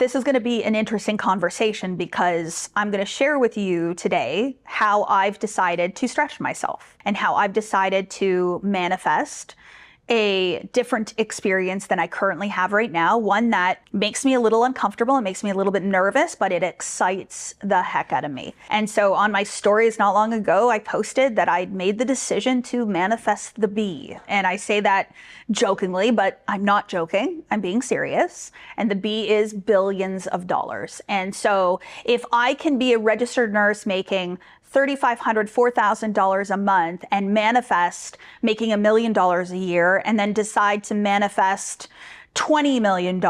this is going to be an interesting conversation because I'm going to share with you today how I've decided to stretch myself and how I've decided to manifest a different experience than I currently have right now. One that makes me a little uncomfortable. It makes me a little bit nervous, but it excites the heck out of me. And so on my stories not long ago, I posted that I'd made the decision to manifest the bee. And I say that jokingly, but I'm not joking. I'm being serious. And the bee is billions of dollars. And so if I can be a registered nurse making $3,500, $4,000 a month and manifest making $1 million a year and then decide to manifest $20 million,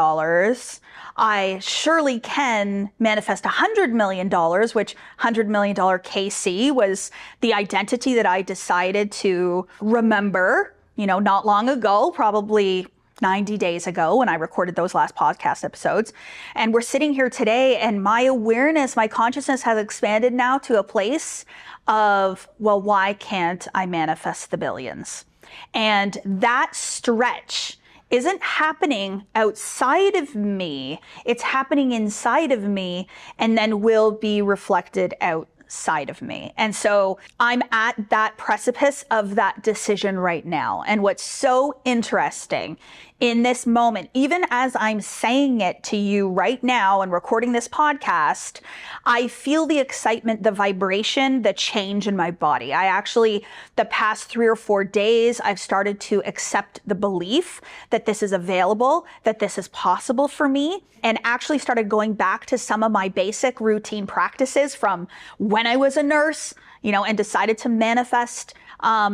I surely can manifest $100 million, which $100 million KC was the identity that I decided to remember, not long ago, probably 90 days ago when I recorded those last podcast episodes. And we're sitting here today and my awareness, my consciousness has expanded now to a place of, well, why can't I manifest the billions? And that stretch isn't happening outside of me. It's happening inside of me and then will be reflected outside of me. And so I'm at that precipice of that decision right now. And what's so interesting in this moment, even as I'm saying it to you right now and recording this podcast, I feel the excitement, the vibration, the change in my body. The past 3 or 4 days, I've started to accept the belief that this is available, that this is possible for me, and actually started going back to some of my basic routine practices from when I was a nurse, and decided to manifest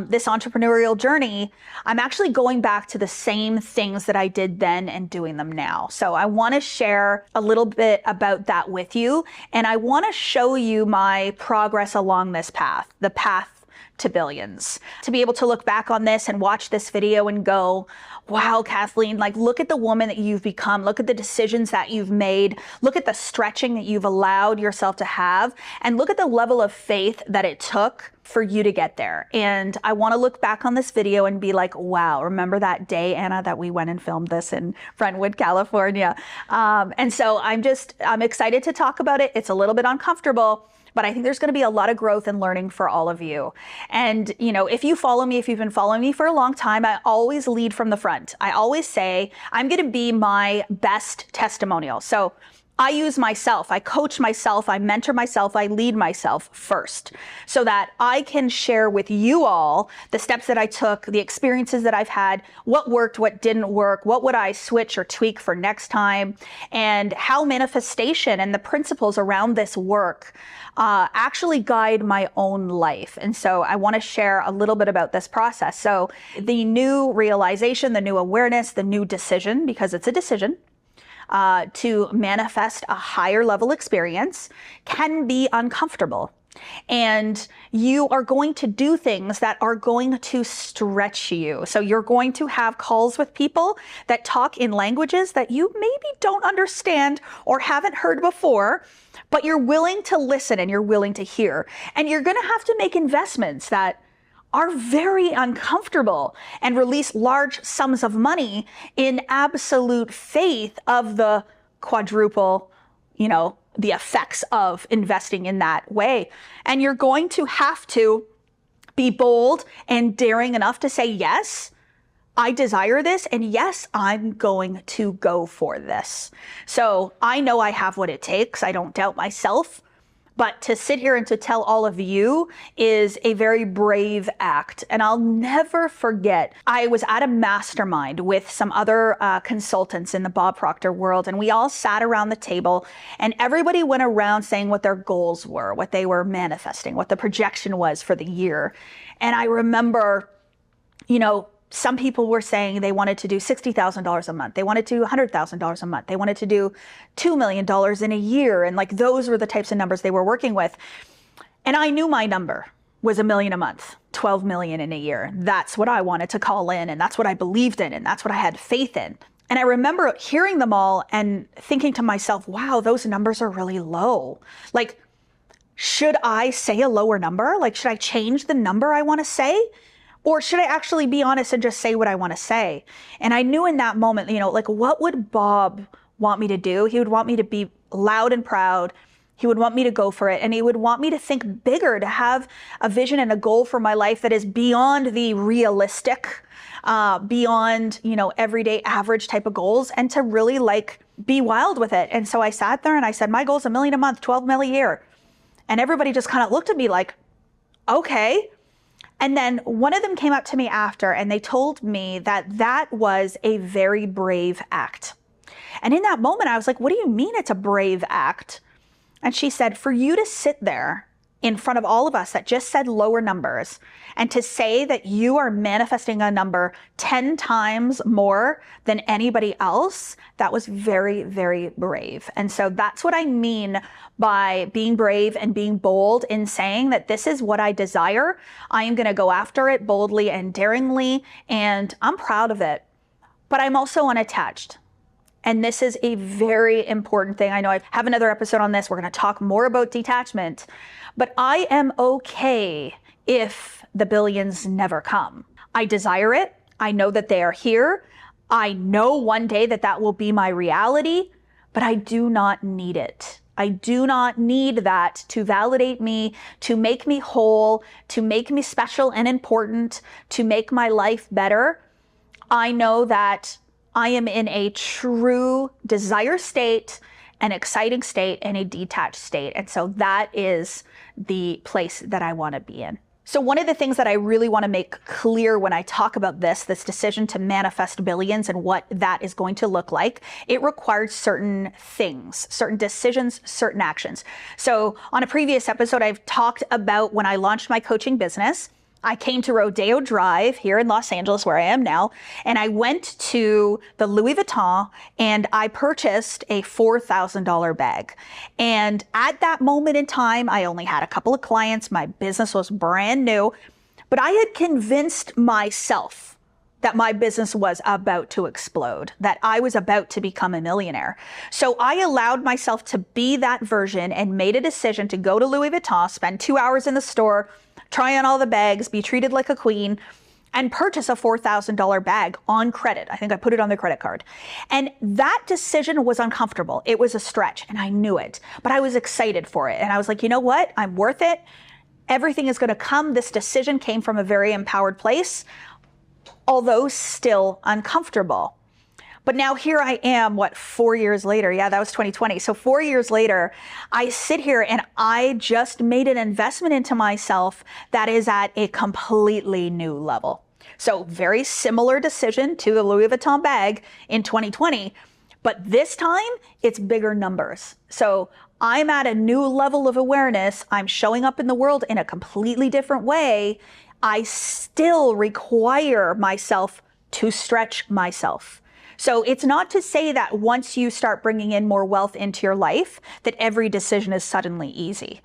this entrepreneurial journey. I'm actually going back to the same things that I did then and doing them now. So I want to share a little bit about that with you. And I want to show you my progress along this path, the path to billions, to be able to look back on this and watch this video and go, wow, Kathleen, look at the woman that you've become. Look at the decisions that you've made. Look at the stretching that you've allowed yourself to have. And look at the level of faith that it took for you to get there. And I want to look back on this video and be like, wow, remember that day, Anna, that we went and filmed this in Brentwood, California. And so I'm excited to talk about it. It's a little bit uncomfortable, but I think there's going to be a lot of growth and learning for all of you. And, if you follow me, if you've been following me for a long time, I always lead from the front. I always say, I'm going to be my best testimonial. So I use myself, I coach myself, I mentor myself, I lead myself first so that I can share with you all the steps that I took, the experiences that I've had, what worked, what didn't work, what would I switch or tweak for next time, and how manifestation and the principles around this work actually guide my own life. And so I want to share a little bit about this process. So the new realization, the new awareness, the new decision, because it's a decision, to manifest a higher level experience can be uncomfortable. And you are going to do things that are going to stretch you. So you're going to have calls with people that talk in languages that you maybe don't understand or haven't heard before, but you're willing to listen and you're willing to hear. And you're going to have to make investments that are very uncomfortable and release large sums of money in absolute faith of the quadruple, the effects of investing in that way. And you're going to have to be bold and daring enough to say, yes, I desire this. And yes, I'm going to go for this. So I know I have what it takes. I don't doubt myself. But to sit here and to tell all of you is a very brave act. And I'll never forget, I was at a mastermind with some other consultants in the Bob Proctor world, and we all sat around the table and everybody went around saying what their goals were, what they were manifesting, what the projection was for the year. And I remember, some people were saying they wanted to do $60,000 a month. They wanted to do $100,000 a month. They wanted to do $2 million in a year. And those were the types of numbers they were working with. And I knew my number was $1 million a month, 12 million in a year. That's what I wanted to call in. And that's what I believed in. And that's what I had faith in. And I remember hearing them all and thinking to myself, wow, those numbers are really low. Should I say a lower number? Should I change the number I want to say? Or should I actually be honest and just say what I want to say? And I knew in that moment, what would Bob want me to do. He would want me to be loud and proud. He would want me to go for it. And he would want me to think bigger, to have a vision and a goal for my life that is beyond the realistic, beyond, everyday average type of goals, and to really be wild with it. And so I sat there and I said, my goal is $1 million a month, 12 mil a year. And everybody just kind of looked at me like, okay. And then one of them came up to me after and they told me that was a very brave act. And in that moment, I was like, what do you mean it's a brave act? And she said, for you to sit there in front of all of us that just said lower numbers and to say that you are manifesting a number 10 times more than anybody else, that was very, very brave. And so that's what I mean by being brave and being bold in saying that this is what I desire. I am going to go after it boldly and daringly, and I'm proud of it. But I'm also unattached. And this is a very important thing. I know I have another episode on this. We're going to talk more about detachment, but I am okay if the billions never come. I desire it. I know that they are here. I know one day that will be my reality, but I do not need it. I do not need that to validate me, to make me whole, to make me special and important, to make my life better. I know that I am in a true desire state, an exciting state, and a detached state. And so that is the place that I want to be in. So one of the things that I really want to make clear when I talk about this decision to manifest billions and what that is going to look like, it requires certain things, certain decisions, certain actions. So on a previous episode, I've talked about when I launched my coaching business. I came to Rodeo Drive here in Los Angeles, where I am now, and I went to the Louis Vuitton and I purchased a $4,000 bag. And at that moment in time, I only had a couple of clients. My business was brand new, but I had convinced myself that my business was about to explode, that I was about to become a millionaire. So I allowed myself to be that version and made a decision to go to Louis Vuitton, spend 2 hours in the store, try on all the bags, be treated like a queen, and purchase a $4,000 bag on credit. I think I put it on the credit card. And that decision was uncomfortable. It was a stretch, and I knew it, but I was excited for it. And I was like, you know what? I'm worth it. Everything is going to come. This decision came from a very empowered place, although still uncomfortable. But now here I am, 4 years later? Yeah, that was 2020. So 4 years later, I sit here and I just made an investment into myself that is at a completely new level. So very similar decision to the Louis Vuitton bag in 2020, but this time it's bigger numbers. So I'm at a new level of awareness. I'm showing up in the world in a completely different way. I still require myself to stretch myself. So it's not to say that once you start bringing in more wealth into your life, that every decision is suddenly easy.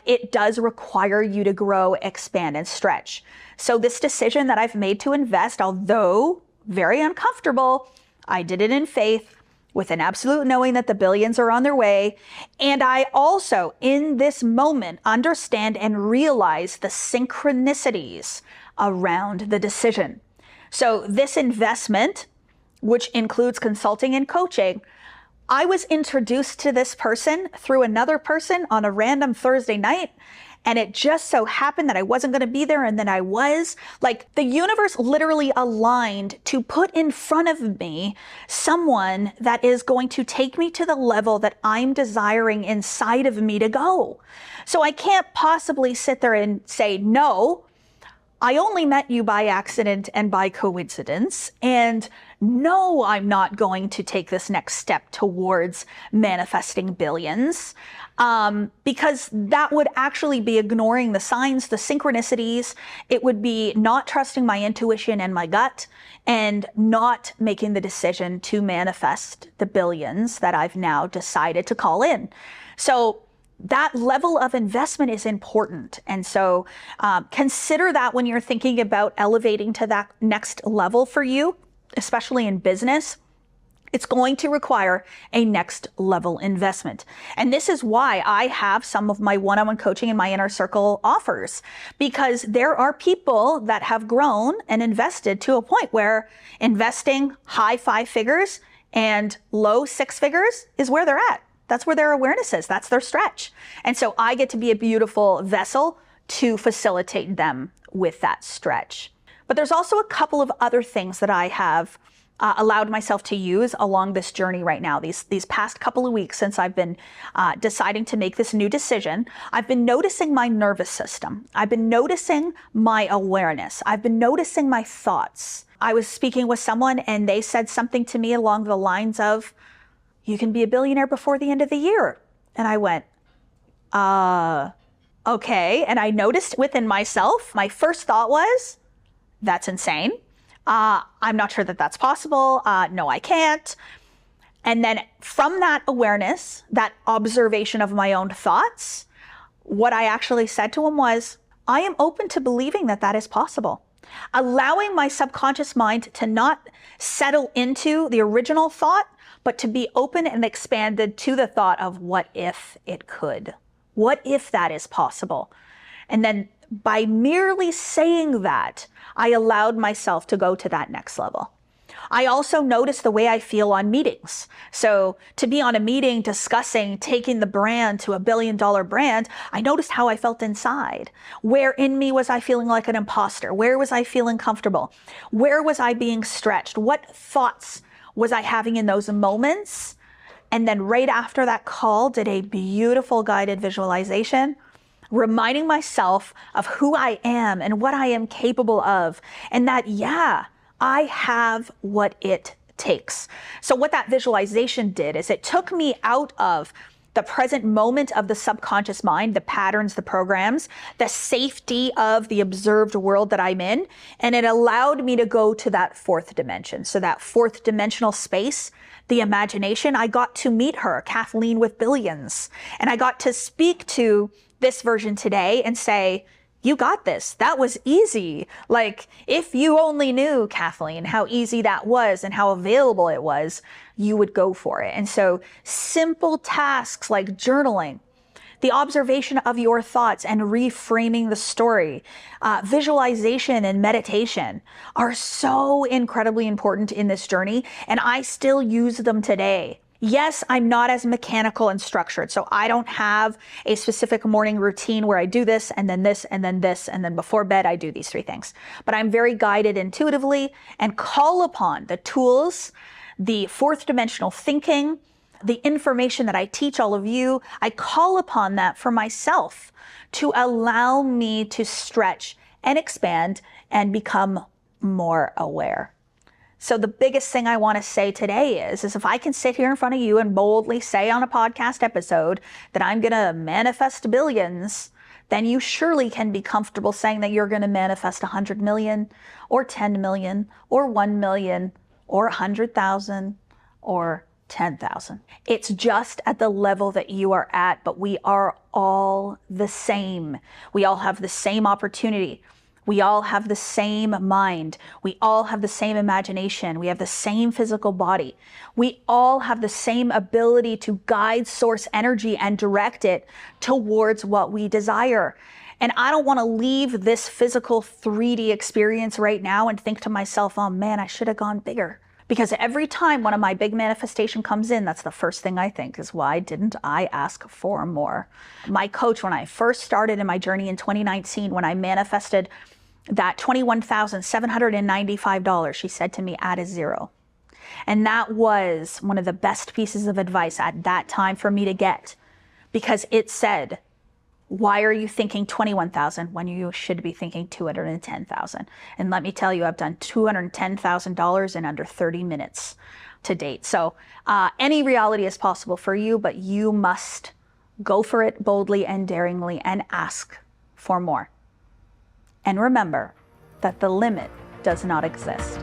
It does require you to grow, expand, and stretch. So this decision that I've made to invest, although very uncomfortable, I did it in faith with an absolute knowing that the billions are on their way. And I also, in this moment, understand and realize the synchronicities around the decision. So this investment, which includes consulting and coaching, I was introduced to this person through another person on a random Thursday night. And it just so happened that I wasn't going to be there. And then I was. The universe literally aligned to put in front of me someone that is going to take me to the level that I'm desiring inside of me to go. So I can't possibly sit there and say, no, I only met you by accident and by coincidence. And no, I'm not going to take this next step towards manifesting billions, because that would actually be ignoring the signs, the synchronicities. It would be not trusting my intuition and my gut, and not making the decision to manifest the billions that I've now decided to call in. So that level of investment is important. And so consider that when you're thinking about elevating to that next level for you, especially in business. It's going to require a next level investment. And this is why I have some of my one-on-one coaching in my inner circle offers, because there are people that have grown and invested to a point where investing high 5 figures And low six figures is where they're at. That's where their awareness is. That's their stretch. And so I get to be a beautiful vessel to facilitate them with that stretch. But there's also a couple of other things that I have allowed myself to use along this journey right now. These past couple of weeks since I've been deciding to make this new decision, I've been noticing my nervous system. I've been noticing my awareness. I've been noticing my thoughts. I was speaking with someone and they said something to me along the lines of, "You can be a billionaire before the end of the year." And I went, okay. And I noticed within myself, my first thought was, that's insane. I'm not sure that that's possible. No, I can't. And then from that awareness, that observation of my own thoughts, what I actually said to him was, I am open to believing that that is possible. Allowing my subconscious mind to not settle into the original thought, but to be open and expanded to the thought of what if it could? What if that is possible? And then by merely saying that, I allowed myself to go to that next level. I also noticed the way I feel on meetings. So to be on a meeting discussing taking the brand to $1 billion brand, I noticed how I felt inside. Where in me was I feeling like an imposter? Where was I feeling comfortable? Where was I being stretched? What thoughts was I having in those moments? And then right after that call, did a beautiful guided visualization, reminding myself of who I am and what I am capable of, and that, yeah, I have what it takes. So what that visualization did is it took me out of the present moment of the subconscious mind, the patterns, the programs, the safety of the observed world that I'm in, and it allowed me to go to that fourth dimension. So that fourth dimensional space, the imagination, I got to meet her, Kathleen with billions, and I got to speak to this version today and say, you got this. That was easy. Like, if you only knew, Kathleen, how easy that was and how available it was, you would go for it. And so simple tasks like journaling, the observation of your thoughts and reframing the story, visualization and meditation are so incredibly important in this journey. And I still use them today. Yes, I'm not as mechanical and structured. So I don't have a specific morning routine where I do this and then this and then this, and then before bed, I do these three things. But I'm very guided intuitively and call upon the tools, the fourth dimensional thinking, the information that I teach all of you. I call upon that for myself to allow me to stretch and expand and become more aware. So the biggest thing I want to say today is if I can sit here in front of you and boldly say on a podcast episode that I'm going to manifest billions, then you surely can be comfortable saying that you're going to manifest 100 million or 10 million or 1 million or 100,000 or 10,000. It's just at the level that you are at, but we are all the same. We all have the same opportunity. We all have the same mind. We all have the same imagination. We have the same physical body. We all have the same ability to guide source energy and direct it towards what we desire. And I don't want to leave this physical 3D experience right now and think to myself, oh man, I should have gone bigger. Because every time one of my big manifestation comes in, that's the first thing I think is, why didn't I ask for more? My coach, when I first started in my journey in 2019, when I manifested that $21,795, she said to me, add a zero. And that was one of the best pieces of advice at that time for me to get, because it said, why are you thinking 21,000 when you should be thinking 210,000? And let me tell you, I've done $210,000 in under 30 minutes to date. So any reality is possible for you, but you must go for it boldly and daringly and ask for more. And remember that the limit does not exist.